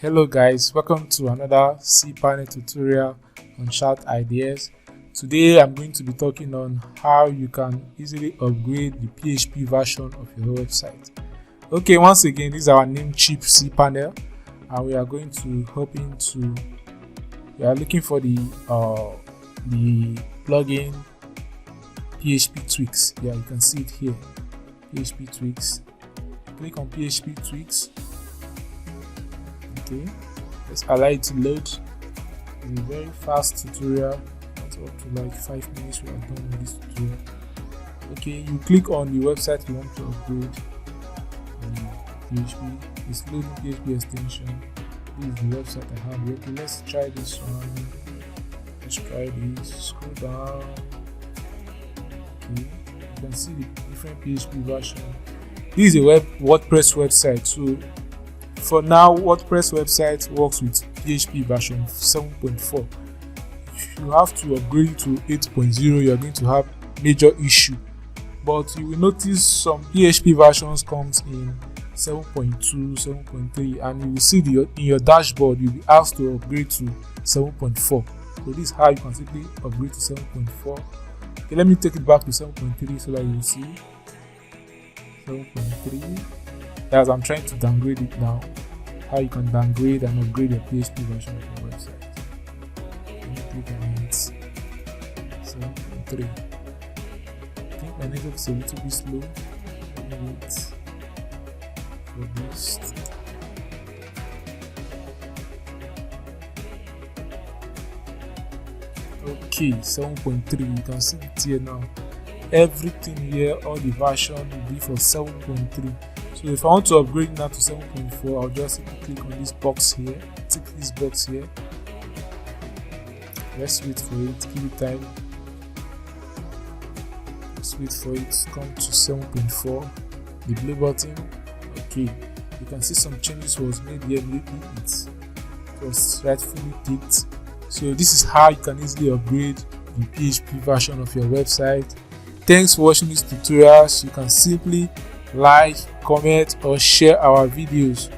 Hello guys, welcome to another cPanel tutorial on chart ideas. Today I'm going to be talking on how you can easily upgrade the PHP version of your website. Okay, once again, this is our Namecheap cPanel, and we are going to we are looking for the plugin PHP Tweaks. Yeah, you can see it here, PHP Tweaks. Click on PHP Tweaks. Okay, let's allow it to load. It's a very fast tutorial, not up to like 5 minutes. We are done with this tutorial. Okay, you click on the website you want to upgrade. PHP, it's loading PHP extension. This is the website I have. Okay, let's try this one. Let's try this. Scroll down. Okay, you can see the different PHP version. This is a WordPress website, so for now, WordPress website works with PHP version 7.4. If you have to upgrade to 8.0, you are going to have major issue. But you will notice some PHP versions comes in 7.2, 7.3, and you will see in your dashboard you'll be asked to upgrade to 7.4. So this is how you can simply upgrade to 7.4. Okay, let me take it back to 7.3 so that you will see 7.3. As I'm trying to downgrade it now, how you can downgrade and upgrade your PHP version of your website. Let me click on it. 7.3. I think my network is a little bit slow. Let me wait for this. Okay, 7.3. You can see it here now. Everything here, all the version will be for 7.3. So if I want to upgrade now to 7.4, I'll just click on this box here, tick this box here. Let's wait for it, give it time. Let's wait for it to come to 7.4. The blue button. Okay, you can see some changes was made here lately. It was rightfully ticked. So this is how you can easily upgrade the PHP version of your website. Thanks for watching this tutorial. You can simply like, comment or share our videos.